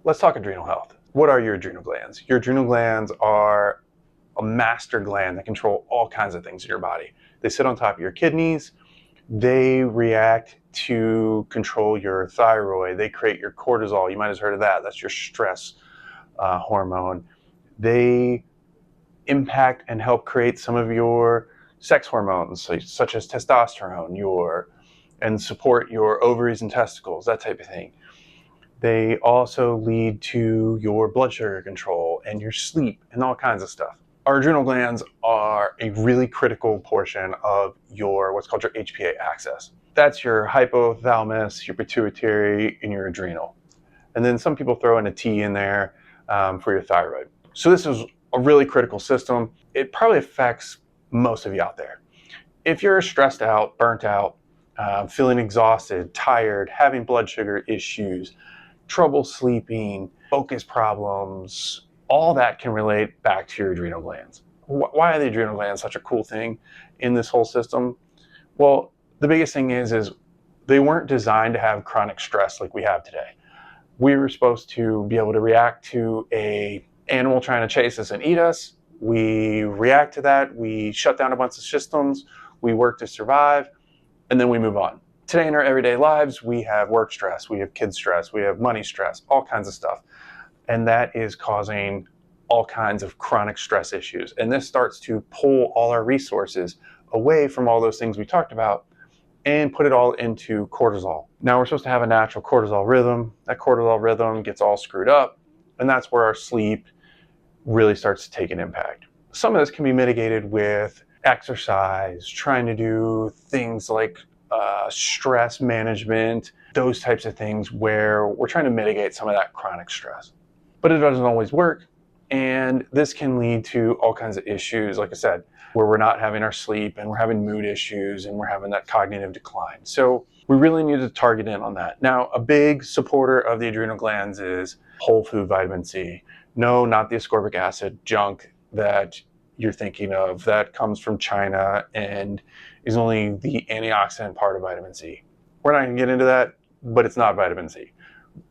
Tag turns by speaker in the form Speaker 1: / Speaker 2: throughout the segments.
Speaker 1: Let's talk adrenal health. What are your adrenal glands? Your adrenal glands are a master gland that control all kinds of things in your body. They sit on top of your kidneys. They react to control your thyroid. They create your cortisol. You might have heard of that. That's your stress hormone. They impact and help create some of your sex hormones, such as testosterone, and support your ovaries and testicles, that type of thing. They also lead to your blood sugar control and your sleep and all kinds of stuff. Our adrenal glands are a really critical portion of your what's called your HPA axis. That's your hypothalamus, your pituitary, and your adrenal. And then some people throw in a T in there for your thyroid. So this is a really critical system. It probably affects most of you out there. If you're stressed out, burnt out, feeling exhausted, tired, having blood sugar issues, trouble sleeping, focus problems, all that can relate back to your adrenal glands. Why are the adrenal glands such a cool thing in this whole system? Well, the biggest thing is they weren't designed to have chronic stress like we have today. We were supposed to be able to react to an animal trying to chase us and eat us. We react to that, we shut down a bunch of systems, we work to survive, and then we move on. Today in our everyday lives, we have work stress, we have kid stress, we have money stress, all kinds of stuff. And that is causing all kinds of chronic stress issues. And this starts to pull all our resources away from all those things we talked about and put it all into cortisol. Now we're supposed to have a natural cortisol rhythm. That cortisol rhythm gets all screwed up, and that's where our sleep really starts to take an impact. Some of this can be mitigated with exercise, trying to do things like stress management, those types of things where we're trying to mitigate some of that chronic stress. But it doesn't always work, and this can lead to all kinds of issues, like I said, where we're not having our sleep and we're having mood issues and we're having that cognitive decline. So we really need to target in on that. Now, a big supporter of the adrenal glands is whole food vitamin C. No, not the ascorbic acid junk that you're thinking of that comes from China and is only the antioxidant part of vitamin C. We're not going to get into that, but it's not vitamin C.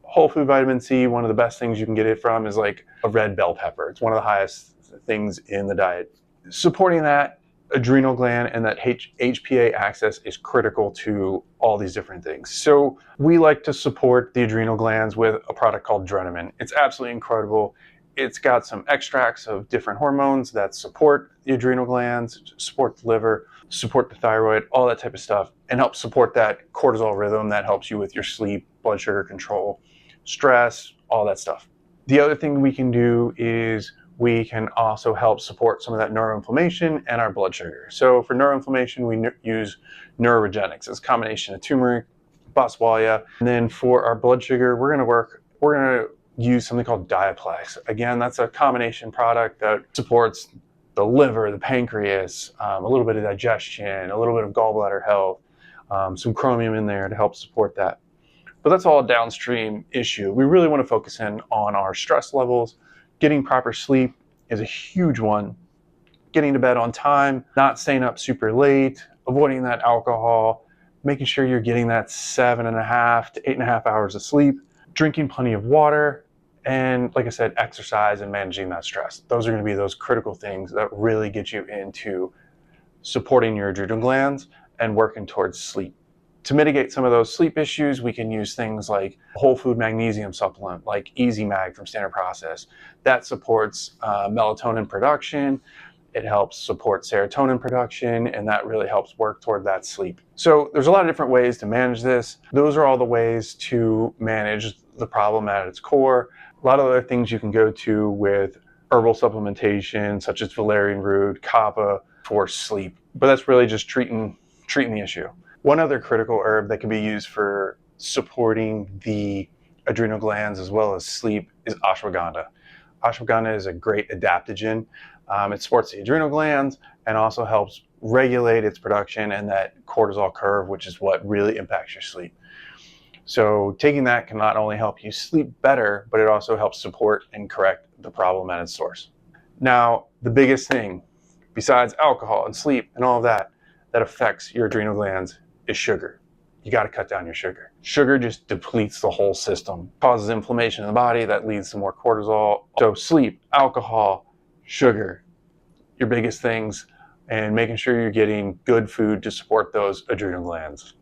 Speaker 1: Whole food vitamin C, one of the best things you can get it from is like a red bell pepper. It's one of the highest things in the diet. Supporting that adrenal gland and that HPA axis is critical to all these different things. So we like to support the adrenal glands with a product called Adrenal. It's absolutely incredible. It's got some extracts of different hormones that support the adrenal glands, support the liver, support the thyroid, all that type of stuff, and help support that cortisol rhythm that helps you with your sleep, blood sugar control, stress, all that stuff. The other thing we can do is we can also help support some of that neuroinflammation and our blood sugar. So for neuroinflammation, we use Neurogenics. It's a combination of turmeric, boswellia, and then for our blood sugar, we're gonna use something called Diaplex. Again, that's a combination product that supports the liver, the pancreas, a little bit of digestion, a little bit of gallbladder health, some chromium in there to help support that. But that's all a downstream issue. We really want to focus in on our stress levels. Getting proper sleep is a huge one. Getting to bed on time, not staying up super late, avoiding that alcohol, making sure you're getting that 7.5 to 8.5 hours of sleep, drinking plenty of water, and like I said, exercise and managing that stress. Those are going to be those critical things that really get you into supporting your adrenal glands and working towards sleep. To mitigate some of those sleep issues, we can use things like whole food magnesium supplement, like Easy Mag from Standard Process. That supports melatonin production. It helps support serotonin production, and that really helps work toward that sleep. So there's a lot of different ways to manage this. Those are all the ways to manage the problem at its core. A lot of other things you can go to with herbal supplementation, such as valerian root, kava for sleep. But that's really just treating the issue. One other critical herb that can be used for supporting the adrenal glands as well as sleep is ashwagandha. Ashwagandha is a great adaptogen. It supports the adrenal glands and also helps regulate its production and that cortisol curve, which is what really impacts your sleep. So taking that can not only help you sleep better, but it also helps support and correct the problem at its source. Now, the biggest thing, besides alcohol and sleep and all of that, that affects your adrenal glands is sugar. you got to cut down your sugar. Sugar just depletes the whole system, causes inflammation in the body that leads to more cortisol. So sleep, alcohol, sugar, your biggest things, and making sure you're getting good food to support those adrenal glands.